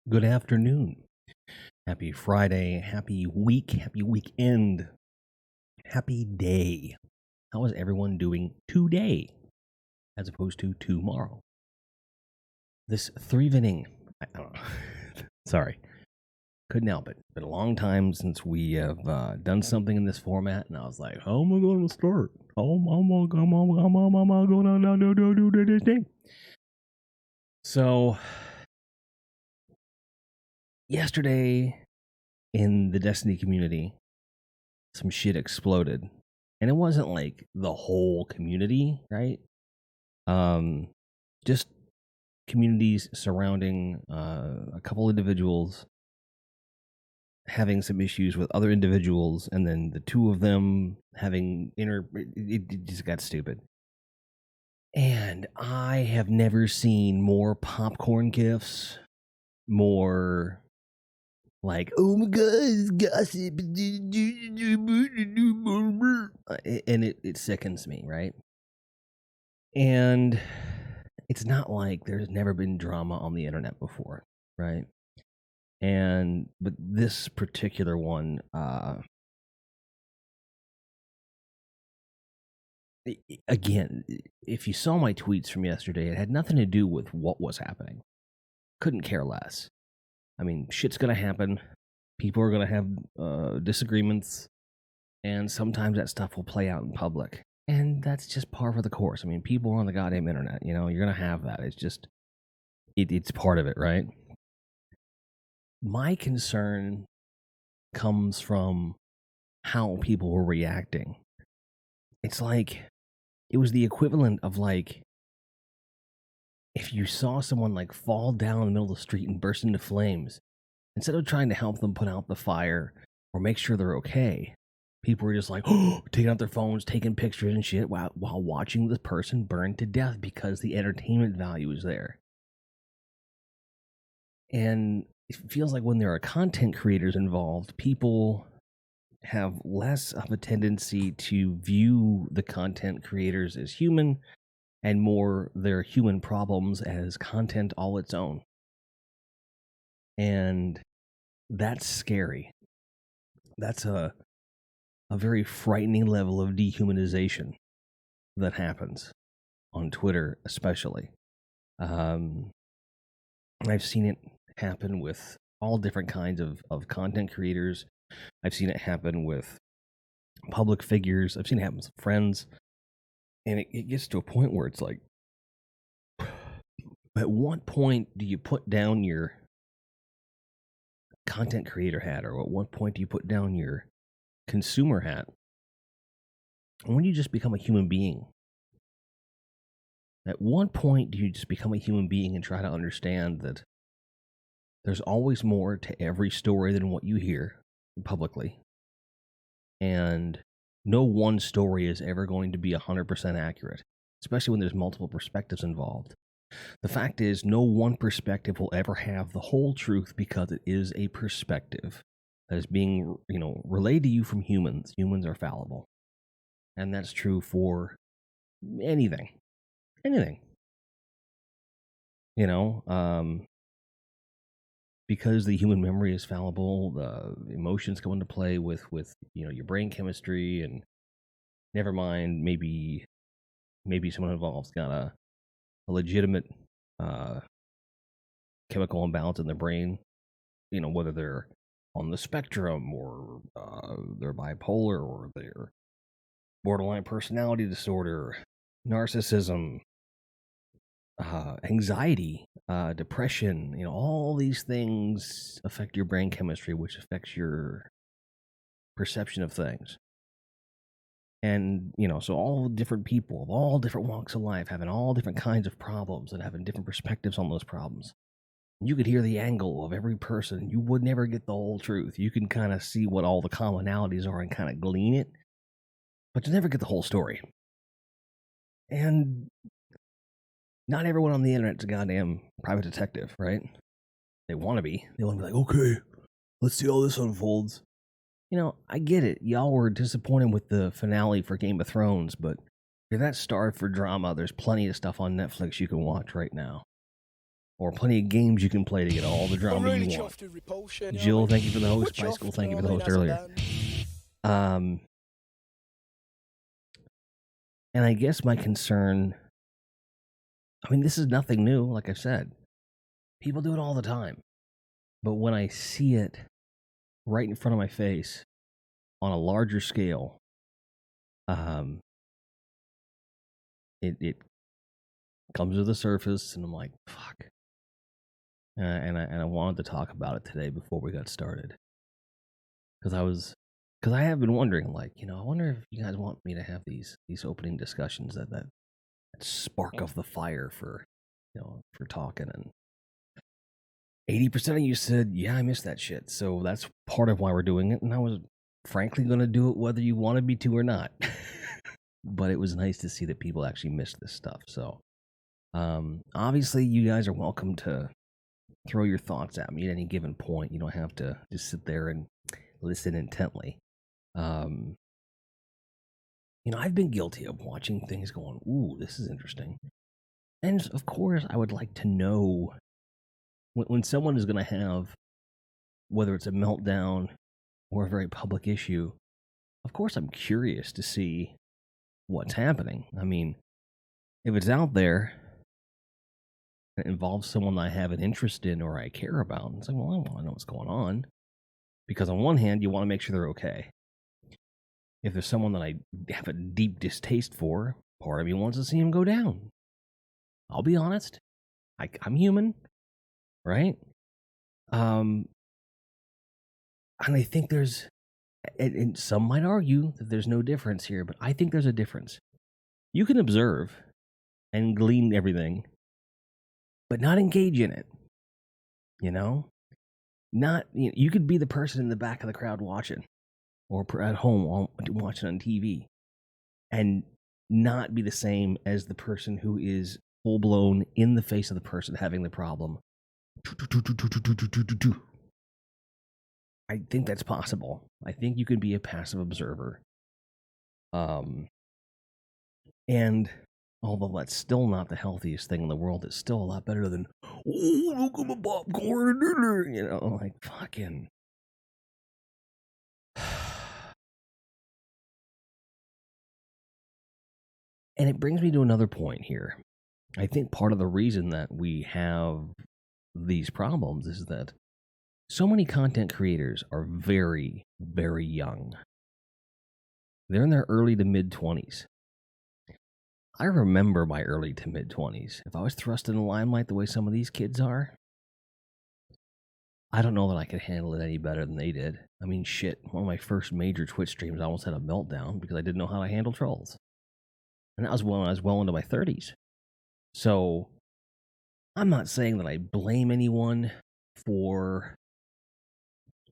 Good afternoon. Happy Friday. Happy week. Happy weekend. Happy day. How is everyone doing today as opposed to tomorrow? This three-inning. I don't know. Sorry. Couldn't help it. Been a long time since we have done something in this format, and I was like, how am I going to start? How am I going to do this thing? So, yesterday in the Destiny community, some shit exploded. And it wasn't like the whole community, right? Just communities surrounding a couple individuals having some issues with other individuals, and then the two of them having it just got stupid. And I have never seen more popcorn gifs, more like, oh my god, it's gossip, and it sickens me, right? And it's not like there's never been drama on the internet before, right? But this particular one, again, if you saw my tweets from yesterday, it had nothing to do with what was happening. Couldn't care less. I mean, shit's gonna happen. People are gonna have disagreements, and sometimes that stuff will play out in public. And that's just par for the course. I mean, people are on the goddamn internet, you're gonna have that. It's just, it's part of it, right? My concern comes from how people were reacting. It's like, it was the equivalent of like, if you saw someone like fall down in the middle of the street and burst into flames, instead of trying to help them put out the fire or make sure they're okay, people were just like, oh, taking out their phones, taking pictures and shit while watching this person burn to death because the entertainment value is there. And it feels like when there are content creators involved, people have less of a tendency to view the content creators as human and more their human problems as content all its own. And that's scary. That's a very frightening level of dehumanization that happens on Twitter, especially. I've seen it happen with all different kinds of content creators. I've seen it happen with public figures. I've seen it happen with friends. And it gets to a point where it's like, at what point do you put down your content creator hat, or at what point do you put down your consumer hat? And when do you just become a human being? At what point do you just become a human being and try to understand that there's always more to every story than what you hear publicly? And no one story is ever going to be 100% accurate, especially when there's multiple perspectives involved. The fact is, no one perspective will ever have the whole truth because it is a perspective that is being, relayed to you from humans. Humans are fallible. And that's true for anything. Because the human memory is fallible, the emotions come into play with your brain chemistry, and never mind, maybe someone involved's got a legitimate chemical imbalance in their brain, whether they're on the spectrum or they're bipolar or they're borderline personality disorder, narcissism, anxiety, depression. All these things affect your brain chemistry, which affects your perception of things. And, so all different people of all different walks of life having all different kinds of problems and having different perspectives on those problems. You could hear the angle of every person. You would never get the whole truth. You can kind of see what all the commonalities are and kind of glean it, but you never get the whole story. And not everyone on the internet's a goddamn private detective, right? They want to be. They want to be like, okay, let's see how this unfolds. I get it. Y'all were disappointed with the finale for Game of Thrones, but if you're that starved for drama, there's plenty of stuff on Netflix you can watch right now. or plenty of games you can play to get all the drama really you want. Repulsion, Jill, thank you for the host. We're Bicycle, chuffed, thank you for the host earlier. And I guess my concern, I mean, this is nothing new, like I said. People do it all the time. But when I see it right in front of my face on a larger scale, it comes to the surface, and I'm like, fuck. And I wanted to talk about it today before we got started. Because I have been wondering, like, I wonder if you guys want me to have these opening discussions that spark of the fire for, for talking. And 80% of you said, yeah, I missed that shit. So that's part of why we're doing it. And I was frankly going to do it whether you wanted me to or not. But it was nice to see that people actually missed this stuff. So obviously, you guys are welcome to throw your thoughts at me at any given point. You don't have to just sit there and listen intently. I've been guilty of watching things going, ooh, this is interesting. And of course, I would like to know when someone is going to have, whether it's a meltdown or a very public issue, of course, I'm curious to see what's happening. I mean, if it's out there, it involves someone I have an interest in or I care about, it's like, well, I want to know what's going on. Because on one hand, you want to make sure they're okay. If there's someone that I have a deep distaste for, part of me wants to see him go down. I'll be honest. I'm human, right? And I think there's, and some might argue that there's no difference here, but I think there's a difference. You can observe and glean everything, but not engage in it. Not, you could be the person in the back of the crowd watching, or at home watching on TV, and not be the same as the person who is full blown in the face of the person having the problem. I think that's possible. I think you can be a passive observer. And although that's still not the healthiest thing in the world, it's still a lot better than, oh, look at my popcorn, like fucking. And it brings me to another point here. I think part of the reason that we have these problems is that so many content creators are very, very young. They're in their early to mid 20s. I remember my early to mid 20s. If I was thrust in the limelight the way some of these kids are, I don't know that I could handle it any better than they did. I mean, shit, one of my first major Twitch streams, I almost had a meltdown because I didn't know how to handle trolls. And that was when I was well into my 30s. So, I'm not saying that I blame anyone for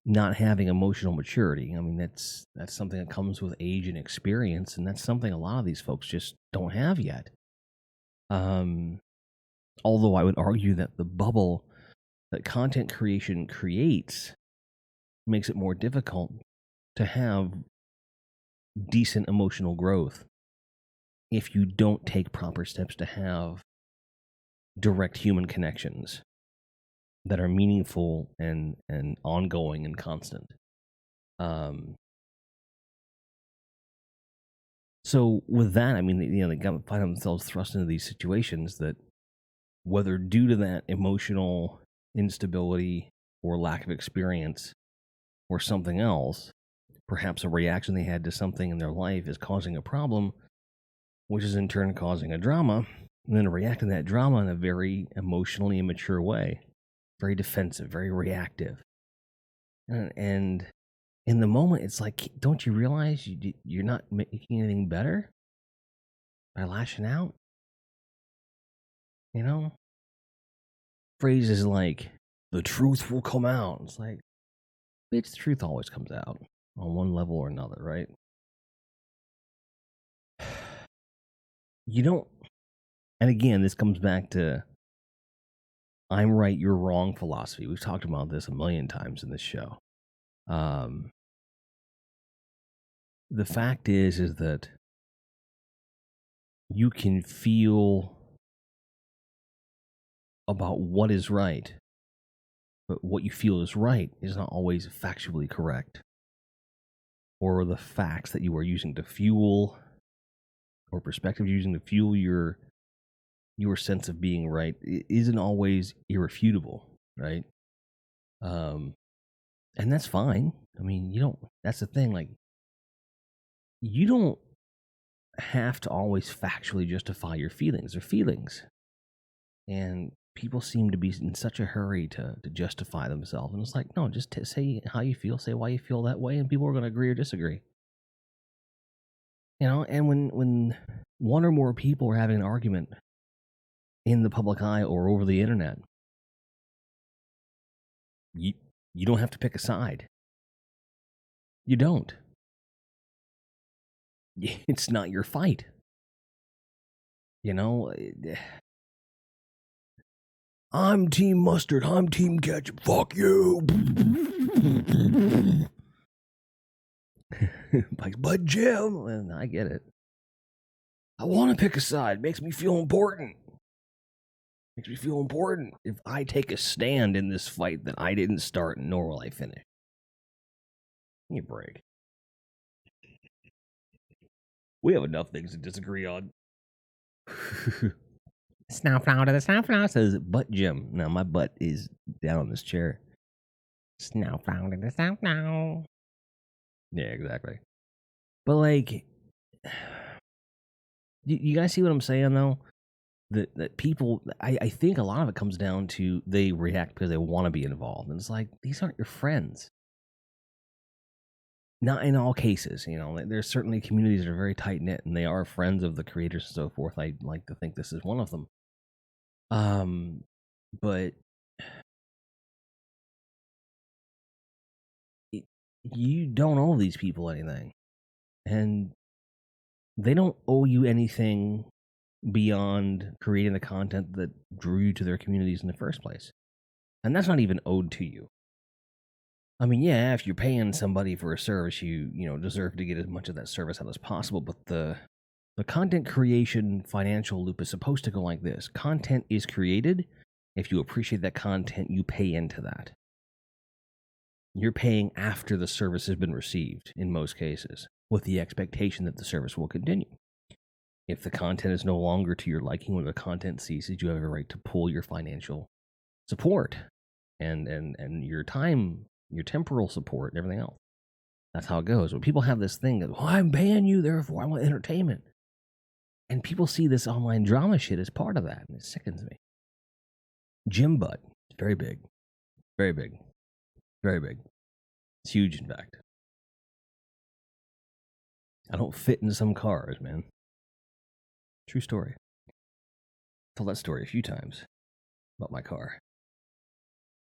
not having emotional maturity. I mean, that's something that comes with age and experience, and that's something a lot of these folks just don't have yet. Although I would argue that the bubble that content creation creates makes it more difficult to have decent emotional growth if you don't take proper steps to have direct human connections that are meaningful and ongoing and constant. So with that, I mean, they find themselves thrust into these situations that, whether due to that emotional instability or lack of experience or something else, perhaps a reaction they had to something in their life is causing a problem, which is in turn causing a drama, and then react to that drama in a very emotionally immature way, very defensive, very reactive. And in the moment, it's like, don't you realize you're not making anything better by lashing out? Phrases like, the truth will come out. It's like, bitch, the truth always comes out on one level or another, right? You don't, and again, this comes back to I'm right, you're wrong philosophy. We've talked about this a million times in this show. The fact is that you can feel about what is right, but what you feel is right is not always factually correct. Or the facts that you are using to fuel, or perspective you're using to fuel your sense of being right isn't always irrefutable, right? Um, and that's fine. I mean, you don't. That's the thing. Like, you don't have to always factually justify your feelings. They're feelings, and people seem to be in such a hurry to justify themselves. And it's like, no, just say how you feel, say why you feel that way, and people are going to agree or disagree. And when one or more people are having an argument in the public eye or over the internet, you don't have to pick a side. You don't. It's not your fight. I'm Team Mustard. I'm Team Ketchup. Fuck you. But Jim, and I get it. I want to pick a side. Makes me feel important. Makes me feel important if I take a stand in this fight that I didn't start, nor will I finish. Give me a break. We have enough things to disagree on. Snowflower to the snowflower says, "Butt Jim." Now my butt is down on this chair. Snowflower to the snowflower. Yeah, exactly. But like, you guys see what I'm saying though? That people, I think a lot of it comes down to they react because they want to be involved, and it's like these aren't your friends. Not in all cases, there's certainly communities that are very tight knit, and they are friends of the creators and so forth. I like to think this is one of them. But you don't owe these people anything, and they don't owe you anything beyond creating the content that drew you to their communities in the first place. And that's not even owed to you. I mean, yeah, if you're paying somebody for a service, you deserve to get as much of that service out as possible. But the content creation financial loop is supposed to go like this. Content is created. If you appreciate that content, you pay into that. You're paying after the service has been received in most cases, with the expectation that the service will continue. If the content is no longer to your liking or the content ceases, you have a right to pull your financial support and your time, your temporal support, and everything else. That's how it goes. When people have this thing that, well, I'm paying you, therefore I want entertainment. And people see this online drama shit as part of that, and it sickens me. Gym butt. Very big. Very big. Very big. It's huge, in fact. I don't fit in some cars, man. True story. I've told that story a few times about my car.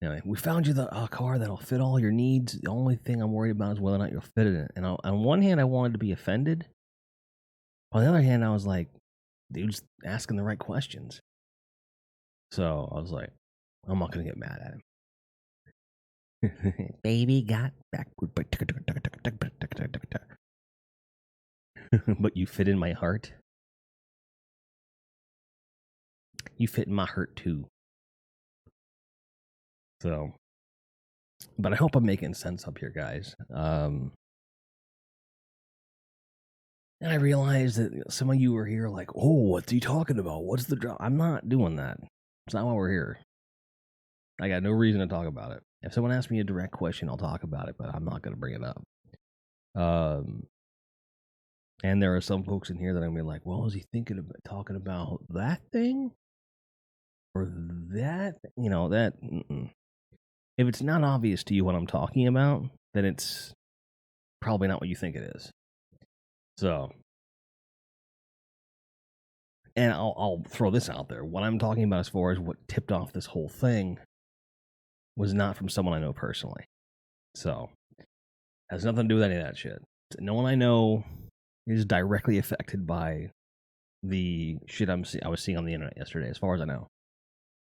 Anyway, we found you a car that'll fit all your needs. The only thing I'm worried about is whether or not you'll fit in it. And on one hand, I wanted to be offended. On the other hand, I was like, dude's asking the right questions. So I was like, I'm not going to get mad at him. Baby got backward. But you fit in my heart. You fit in my heart too. So, but I hope I'm making sense up here, guys. And I realize that some of you are here like, oh, what's he talking about? What's the drama? I'm not doing that. It's not why we're here. I got no reason to talk about it. If someone asks me a direct question, I'll talk about it, but I'm not going to bring it up. And there are some folks in here that I'm like, well, is he thinking of talking about that thing? Or that? That. If it's not obvious to you what I'm talking about, then it's probably not what you think it is. So, and I'll throw this out there. What I'm talking about as far as what tipped off this whole thing was not from someone I know personally. So, has nothing to do with any of that shit. No one I know is directly affected by the shit I was seeing on the internet yesterday, as far as I know.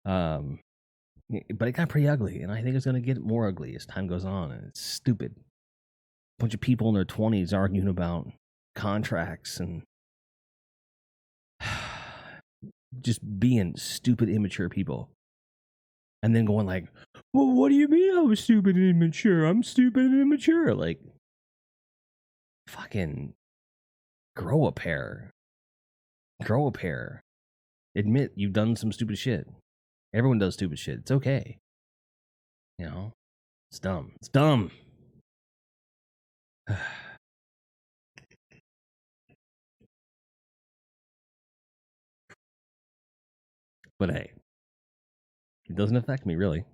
But it got pretty ugly, and I think it's going to get more ugly as time goes on, and it's stupid. A bunch of people in their 20s arguing about contracts and just being stupid, immature people. and then going like, well, what do you mean I was stupid and immature? I'm stupid and immature. Like, fucking grow a pair. Grow a pair. Admit you've done some stupid shit. Everyone does stupid shit. It's okay. You know? It's dumb. It's dumb. But hey, it doesn't affect me really.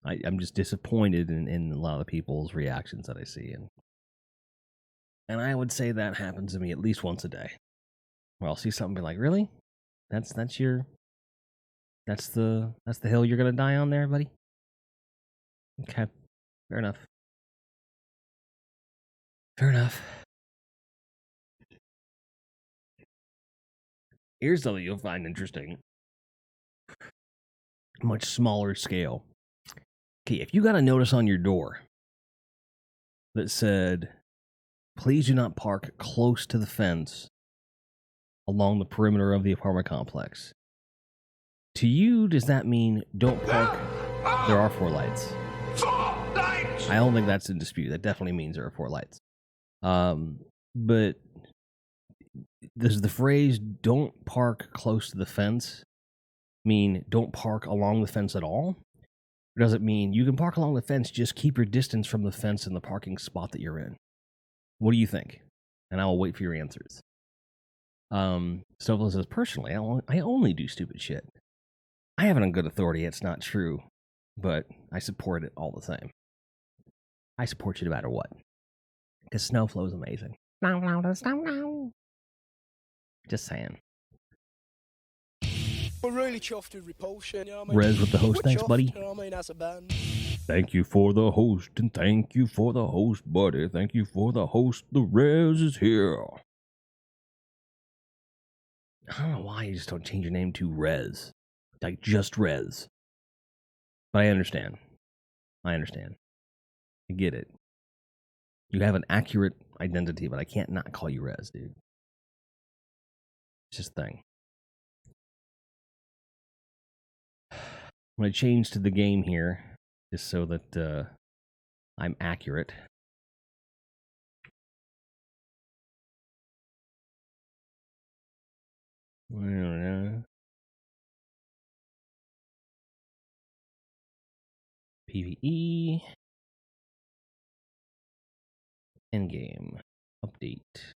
I'm just disappointed in a lot of people's reactions that I see. And I would say that happens to me at least once a day. Where I'll see something and be like, really? That's the hill you're gonna die on there, buddy? Okay. Fair enough. Fair enough. Here's something you'll find interesting. Much smaller scale. Okay, if you got a notice on your door that said, please do not park close to the fence along the perimeter of the apartment complex. To you, does that mean don't park? There are 4 lights. 4 lights! I don't think that's in dispute. That definitely means there are 4 lights. But does the phrase don't park close to the fence mean don't park along the fence at all? Or does it mean you can park along the fence, just keep your distance from the fence in the parking spot that you're in? What do you think? And I will wait for your answers. Stovall says, personally, I only do stupid shit. I have it on good authority. It's not true, but I support it all the same. I support you no matter what. Because Snowflow is amazing. Just saying. We're really chuffed with Repulsion, you know what I mean? Rez with the host, thanks, chuffed, buddy. You know what I mean, as a band. Thank you for the host, and thank you for the host, buddy. Thank you for the host. The Rez is here. I don't know why you just don't change your name to Rez. Like, just Rez. But I understand. I get it. You have an accurate identity, but I can't not call you Rez, dude. It's just a thing. I'm going to change to the game here, just so that I'm accurate. PvE. Endgame. Update.